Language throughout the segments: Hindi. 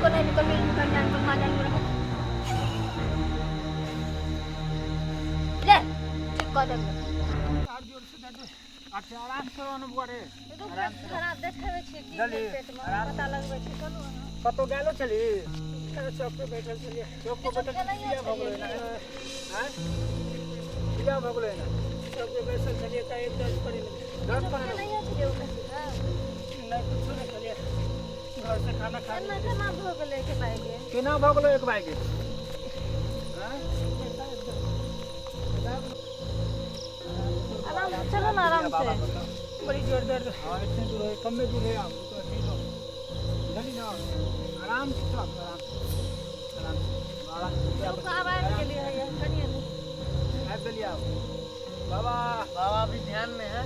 को नहीं निकल मेरी कन्या को मां जान रहा ले ठीक कर दे और जोर से दे दे अच्छा आराम से अनुभव रे आराम से खराब देखावे छी की पेट में पता लगबै छी चलो कतो गेलो चली चौक पे बैठल चलिए चौक पे बैठल लिया भगले ना हैं लिया भगले ना चौक पे बैठल चलिए का एक दर्द पड़े नहीं आती है नहीं कुछ नहीं चलिए घर से खाना खा ना ना भोग लेके पाएंगे केना भगलो एक बाइक हैं आराम से चलो ना आराम से बड़ी जोर दर्द हां इतने दूर है कम में दूर है आप तो ठीक हो जल्दी ना आराम से चलो आराम बाबा तो आवाज के लिए है ये कनिए ऐप ले आओ बाबा बाबा भी ध्यान में है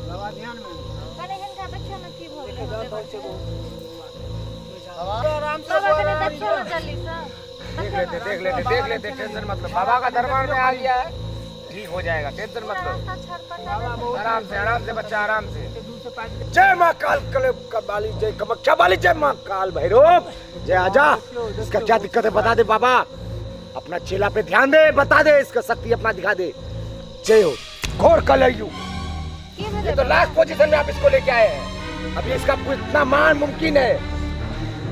बाबा ध्यान में कने इनका बच्चा में की भोग ले बाबा आराम से बाबा कने बच्चा में चली सर देख लेते टेंशन मत लो बाबा का दरबार में आ गया है ठीक हो जाएगा टेंशन मत लो आराम से बच्चा आराम से जय माँ काल कबाली जय कामाख्या वाली जय माँ काल भैरव जय आजा इसका क्या दिक्कत है बता दे बाबा अपना चेला पे ध्यान दे बता दे इसका शक्ति अपना दिखा दे जय हो घोर कलयु ये तो लास्ट पोजीशन में आप इसको लेके आए हैं अभी इसका इतना मान मुमकिन है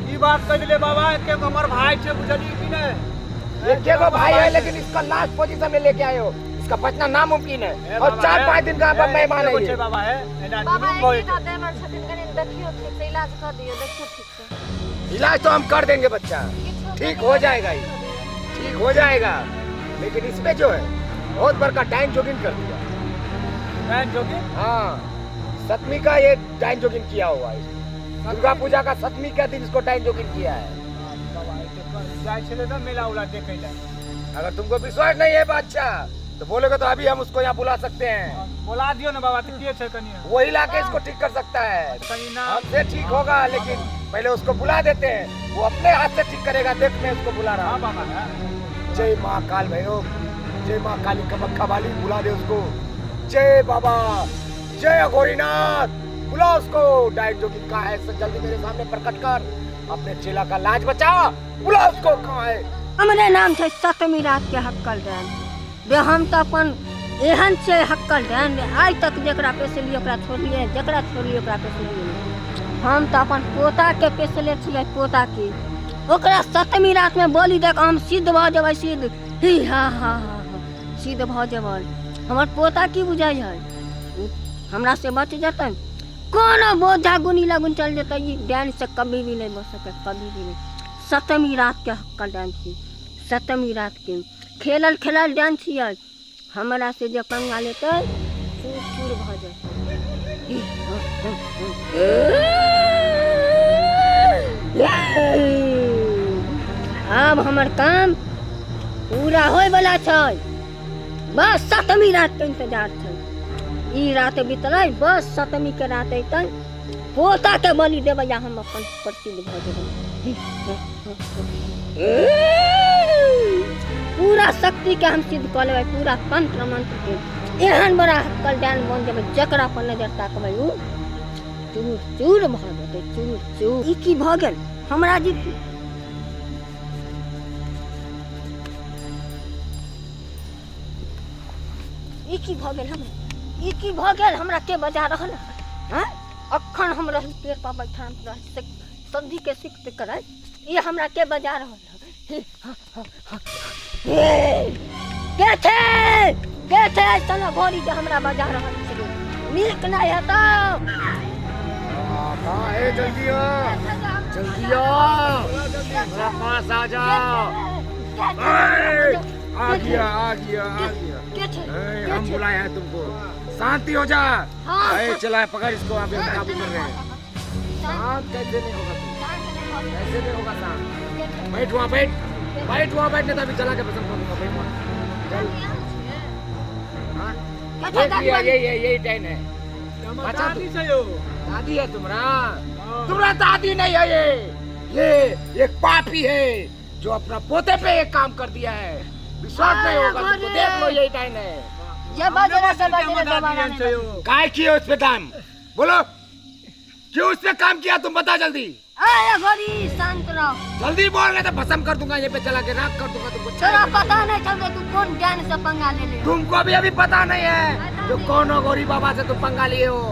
की बात कर ले बाबा के हमर भाई छे बुझली कि नहीं एक को भाई है लेकिन इसका लास्ट पोजीशन में लेके आए हो इसका बचना नामुमकिन है और 4-5 दिन का मेहमान है ये बाबा है बाबा ये ना देवर छथिन कने देखियो ठीक से इलाज कर दियो देखियो ठीक से इलाज तो हम कर देंगे बच्चा ठीक हो जाएगा ये ठीक हो जाएगा लेकिन इसमें जो है बहुत बड़का डाइन जोगिन कर दिया डाइन जोगिन हाँ सतमी का ये डाइन जोगिन किया हुआ है दुर्गा पूजा का सतमी का दिन इसको डाइन जोगिन किया है जाय चले ना मेला उला देखे ला अगर तुमको विश्वास नहीं है बच्चा तो बोलोगे तो अभी हम उसको यहाँ बुला सकते हैं बुला दियो ना बाबा तो छे कनिया वही लाके इसको ठीक कर सकता है कहीं ना हमसे ठीक होगा लेकिन पहले उसको बुला देते हैं वो अपने हाथ से ठीक करेगा देख मैं उसको बुला रहा हां हूं बाबा जय माँ काल भैरव जय माँ काली कामाख्या वाली बुला दे उसको जय बाबा जय अघोरीनाथ बुला उसको डाइन जो कि कहाँ है जल्दी मेरे सामने प्रकट कर अपने चेला का लाज बचा बुला उसको कहाँ है हमरे नाम छे सतमी रात के हक्कल डैन बे हम तो अपन एहन से हक्कल डैन आज तक जेकरा पेसलिए ओकरा छोड़िए जेकरा छोड़िए ओकरा पेसलिए हम तो अपन पोता के पेसले छिए पोता के ओकरा सतमी रात में बोली देख हम सिद्ध भ जेबै सिद्ध ही हा हा सिद्ध भ जेबै हमर पोता की बुझाई है हमरा से बच जतन कोनो बोझा गुनी लगुन चल जतै ई डैन से कभी भी नहीं बच सके कभी भी नहीं सतमी रात के हक्कल डैन छी सतमी रात के खेलल खेलल डांस छियै हमरा से जे पंगा लेतै चूर चूर भ जाय अब हमर काम पूरा होय वाला छै बस सतमी रात के इंतजार छै ई रात बीतलै बस सतमी के रात अयतै पोता के बलि देबै या हम अपन प्रसिद्ध भ जेबै पूरा शक्ति के हम सिद्ध कर लेबै पूरा तंत्र मंत्र के एहन बड़ा हक्कल डान बन जेबै जकरा पर नजर ताकबै उ चूर चूर भ जेतै चूर चूर ई की भ गेल हमरा जी ई की भ गेल हमरा ई की भ गेल हमरा के बजा रहल है अखन हम रही पेड़ पर बैठल रह संधि के सिक्त करे ये हमरा के बजा रहल है के थे तना घोड़ी के हमरा बजा रहल छै नीक नहीं है तो कहाँ है जल्दी आ मेरा पास आ जाओ आ गया हम बुलाए हैं तुमको शांति हो जा चला पकड़ इसको अभी हम काबू कर रहे हैं शांत कैसे नहीं होगा तू कैसे नहीं होगा शांत बैठ वहाँ बैठने तो अभी चला के पसंद करूंगा बैठ वहाँ यही टाइम है दादी है तुम्हारा दादी नहीं है ये एक पापी है जो अपना पोते पे एक काम कर दिया है विश्वास नहीं होगा तुमको देख लो यही टाइम है ये बजरा से जमाना काय किए उस पे काम बोलो क्यों उस पे काम किया तुम बता जल्दी आया घड़ी शांत रहो। जल्दी बोल रहे तो भस्म कर दूंगा, ये पे चला के राख कर दूंगा तुमको। तेरा पता नहीं चलता तू कौन ज्ञान से पंगा ले ले। तुमको भी अभी पता नहीं है जो कौन हो गौरी बाबा से तुम पंगा लिए हो।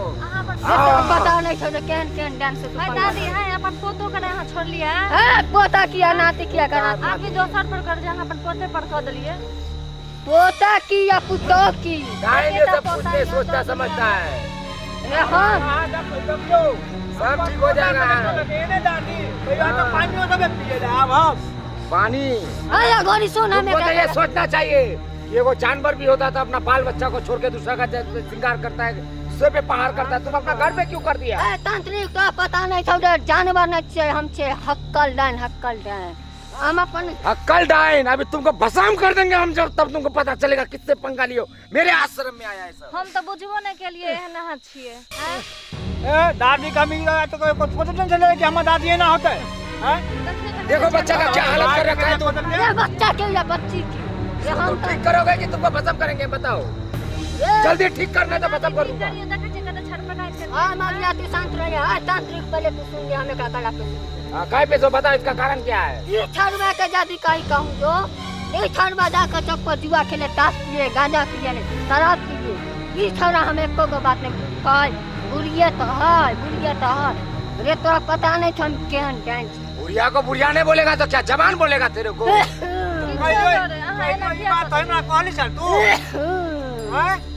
तेरा पता नहीं चलता केन केन ज्ञान से तू पंगा दादी है अपन पोतो का यहाँ छोड़ लिया है। पोता किया नाती किया करा आगे दोसर पर कर जहाँ अपन पोते पर कर दिए। पोता की या पुतो की। गाय ये सब कुछ नहीं सोचता समझता है। हाँ सब ठीक हो जाएगा। पानी आया घड़ी सुन हमें तुमको तो ये सोचना चाहिए, ये वो जानवर भी होता था अपना बाल बच्चा को छोड़ के दूसरा का श्रृंगार करता है, दूसरे पे पहाड़ करता है, तुम अपना घर पे क्यों कर दिया? तांत्रिक तो पता नहीं चलता जानवर नहीं छे हम छे हक्कल डाइन हम अपन अक्कल डाइन अभी तुमको भस्म कर देंगे हम, जब तब तुमको पता चलेगा किससे पंगा लियो। मेरे आश्रम में आया है सब। हम तो बुझबो नहीं के लिए है नहा छिए। दादी का मिला तो कुछ पता नहीं चलेगा कि हमारा दादी है ना होता है। देखो बच्चा का क्या हालत कर रखा है तुम। ये बच्चा के या बच्ची की ये तुम हम ठीक करोगे कि तुमको भस्म करेंगे बताओ? जल्दी ठीक करना तो भस्म कर दूंगा। हां मारिया तू शांत रह जा। तांत्रिक पहले तू सुन ले हमें क्या कला पे। काय पे सो बता इसका कारण क्या है? ये छड़वा के जाति काई कहूं जो ये छड़वा जाकर चौक जुआ खेले, ताश पिए, गांजा पिए, शराब पिए। ये छड़ा हमें एको को बात नहीं कह बुढ़िया तो है रे तोरा पता नहीं था हम केहन डांस। बुढ़िया को बुढ़िया नहीं बोलेगा तो क्या जवान बोलेगा तेरे को?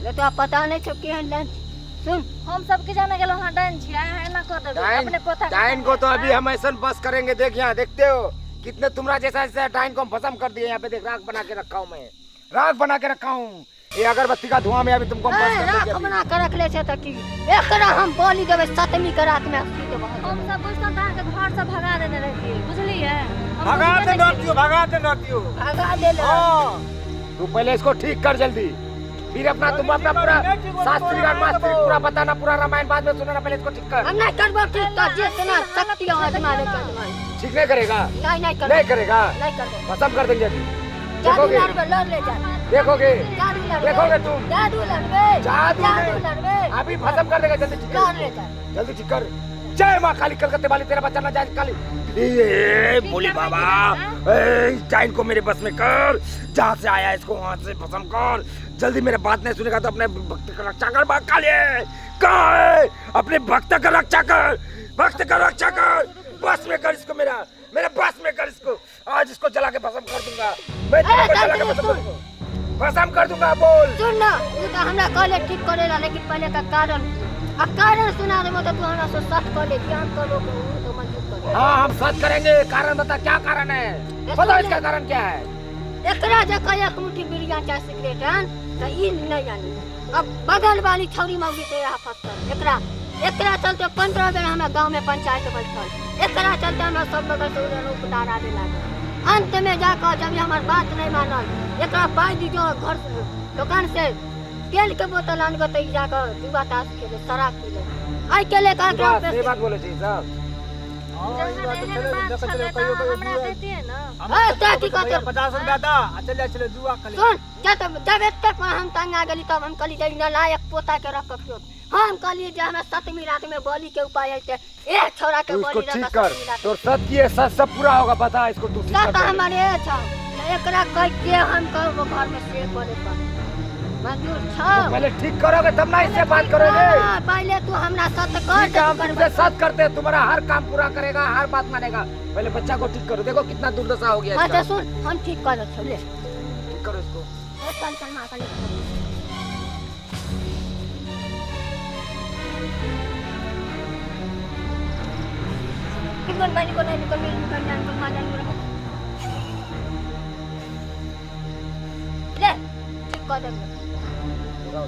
ले तो पता नहीं था केहन डांस। सुन हम सबके जाने के वहाँ डाइन छिए है ना कर दे अपने पोता डाइन को तो अभी हम ऐसा बस करेंगे। देख यहाँ देखते हो कितने तुम्हारा जैसा जैसा डाइन को हम भस्म कर दिए। यहाँ पे देख राख बना के रखा हूँ मैं, राख बना के रखा हूँ। ये अगरबत्ती का धुआं में अभी तुमको हम बस कर देंगे राख अभी। बना के रख ले छे त की एकरा हम बोली देबे सतमी के रात में अस्सी देबे। हम सब बुझता था के घर से भगा देने रहिए बुझलिए। भगाते रहती हो। भगा दे ले। तू पहले इसको ठीक कर जल्दी, फिर अपना तुम अपना पूरा शास्त्री और मास्त्री पूरा बताना, पूरा रामायण बाद में सुनाना। पहले इसको ठीक कर। हम नहीं करबो ठीक तो जितना शक्ति हो आत्मा ले कर ठीक नहीं करेगा? नहीं कर नहीं करेगा, नहीं करबो। भस्म कर देंगे अभी। जादू देखोगे लड़ ले जा। देखोगे जादू लड़ देखोगे तुम। जादू लड़बे जादू लड़बे अभी भस्म कर देगा। जल्दी ठीक लड़ ले कर, जा। जल्दी ठीक कर। जय माँ काली कलकत्ते वाली, तेरा बच्चा ना जाए काली। ये बोली बाबा डाइन को मेरे बस में कर, जहाँ से आया इसको वहाँ से भस्म कर। जल्दी मेरे बात नहीं सुनेगा तो अपने भक्त का रक्षा कर। बात काली कहाँ है? अपने भक्त का रक्षा कर, भक्त का रक्षा कर। बस में कर इसको, मेरे बस में कर इसको। आज इसको जला के भस्म कर दूंगा मैं, तुमको जला के भस्म कर दूंगा। बोल सुन ना तू तो हमरा कहले ठीक करेला, लेकिन पहले का कारण सुना दे। मतलब तू हमरा से सच कहले ज्ञान करो तो मंजूर कर। हाँ हम सच करेंगे। कारण बता क्या कारण है, बताओ इसका कारण क्या है? एकरा जे कहे एक मुट्ठी बिरिया चाहे सिगरेट है तो ई नहीं जानी। अब बगल वाली छौरी मौगी से यहाँ फंस कर एकरा चलते 15 बेर हमें गांव में पंचायत बैठल। एकरा चलते हमें सब बगल से उधर उपदार आने लगा। अंत में जाकर जब हमार बात नहीं मानल, एकरा पाई दीजिए घर से दुकान से तेल के बोतल आन के जाकर जुआ ताश खेले, शराब पीले। आई के ले का सही बात बोले छी सब। चले जुआ खेले। सुन जब एते पर हम तंगा गेली तब हम कहली जे नालायक पोता के रख के हम कहली जे हमें सतमी रात में बलि के उपाय है एक छोरा के तू बलि इसको ठीक कर, तो सच की सच सब पूरा होगा। बता इसको तू ठीक सत कर। हमारे छ एकरा कह के हम कहबो घर में से करे पर मंजूर छ। पहले ठीक करोगे तब ना इससे बात करोगे। पहले तू हमरा सत ठीक कर है, हम तुमसे सच करते हैं, तुम्हारा हर काम पूरा करेगा, हर बात मानेगा। पहले बच्चा को ठीक करो। देखो कितना दुर्दशा हो गया अच्छा इसका। सुन हम ठीक कर ले ठीक करो इसको। चल चल मां कर किन बनी को नहीं निकल जान को मां जान को ले ठीक कर दे।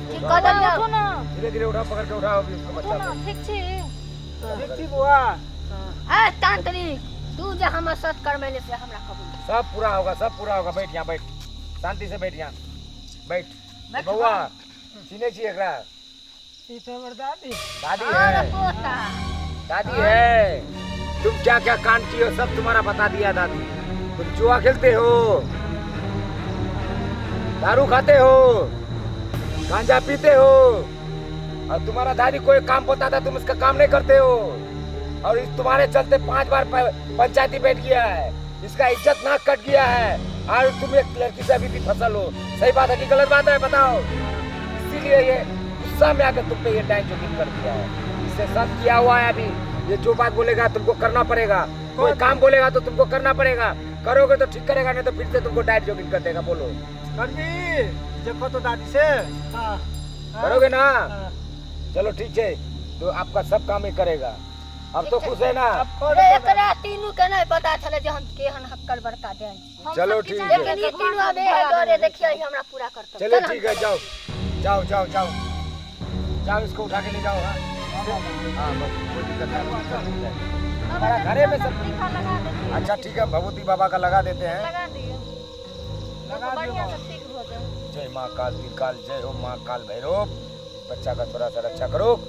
ठीक कर दे उठो ना धीरे धीरे उठाओ, पकड़ के उठाओ अभी उसको उठो बच्चा ना को। ठीक छी। ठीक हुआ। ए तांत्रिक तू जे हम सत कर मेले से हमरा कबूल। सब पूरा होगा, सब पूरा होगा। बैठ यहाँ, बैठ शांति से बैठ यहाँ, बैठ। बउआ चिने छी एकरा? ई तो हमर दादी। दादी अरे है, पोता दादी है। तुम क्या क्या कांड किए हो सब तुम्हारा बता दिया दादी। तुम जुआ खेलते हो, दारू खाते हो, गांजा पीते हो, और तुम्हारा दादी कोई काम बताता तुम इसका काम नहीं करते हो। और इस तुम्हारे चलते 5 बार पंचायती बैठ गया है, इसका इज्जत नाक कट गया है, और तुम एक लड़की से अभी भी फसल हो। सही बात है कि गलत बात है, बताओ। इसीलिए ये गुस्सा में आकर तुम पे ये डाइन जोगिंग कर दिया है। इससे सब किया हुआ है। अभी ये जो बात बोलेगा तुमको करना पड़ेगा, कोई काम बोलेगा तो तुमको करना पड़ेगा, करोगे तो ठीक करेगा, नहीं तो फिर से तुमको डाइन जोगिंग कर देगा। बोलो करबी देखो तो दादी से। हाँ करोगे ना? हाँ। चलो ठीक है, तो आपका सब काम ही करेगा। अब तो खुश है ना? एकरा तीनों के नहीं पता चले जे हम केहन हक्कल बड़का देन। चलो ठीक है, लेकिन ई तीनों अबे है डरे देखिए ई हमरा पूरा करता। चलो ठीक है, जाओ जाओ जाओ जाओ जाओ, इसको उठा के ले जाओ। हाँ बस कोई दिक्कत नहीं, हमारा घरे में सब। लगा देते अच्छा ठीक है, भगवती बाबा का लगा देते हैं। लगा दियो लगा बढ़िया दियो। से ठीक हो जाए। जय माँ काल काल, जय हो माँ काल भैरव। बच्चा का थोड़ा सा रक्षा करो।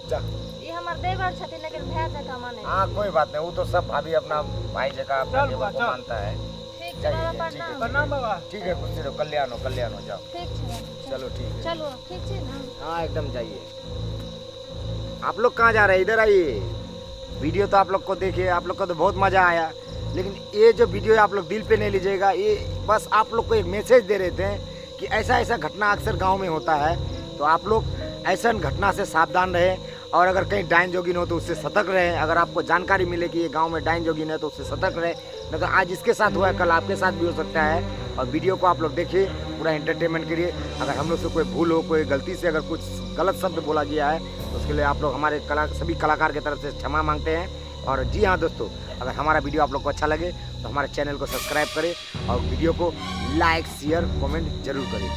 जा। ये हमर देवर छथिन लेकिन भैया जका माने। हाँ कोई बात नहीं, वो तो सब भाभी अपना भाई जगह अपना चल, देवर को चल। मानता है। ठीक जाइए, छै बाबा ठीक है। प्रणाम। प्रणाम बाबा। ठीक है, खुश रहो, कल्याण हो, कल्याण हो, जाओ। ठीक छै चलो ठीक है। चलो ठीक छै ना। हाँ एकदम जाइए। आप लोग कहाँ जा रहे हैं? इधर आइए। वीडियो तो आप लोग को देखिए, आप लोग को तो बहुत मज़ा आया, लेकिन ये जो वीडियो है आप लोग दिल पे नहीं लीजिएगा। ये बस आप लोग को एक मैसेज दे रहे थे कि ऐसा ऐसा घटना अक्सर गांव में होता है, तो आप लोग ऐसा घटना से सावधान रहें, और अगर कहीं डाइन जोगिन हो तो उससे सतर्क रहें। अगर आपको जानकारी मिले कि ये गांव में डाइन जोगिन है तो उससे सतर्क रहें, नहीं तो आज इसके साथ हुआ है कल आपके साथ भी हो सकता है। और वीडियो को आप लोग देखिए, पूरा एंटरटेनमेंट करिए। अगर हम लोग से कोई भूल हो, कोई गलती से अगर कुछ गलत शब्द बोला गया है तो उसके लिए आप लोग हमारे सभी कलाकार की तरफ से क्षमा मांगते हैं। और जी हाँ दोस्तों, अगर हमारा वीडियो आप लोग को अच्छा लगे तो हमारे चैनल को सब्सक्राइब करें और वीडियो को लाइक शेयर कमेंट जरूर करें।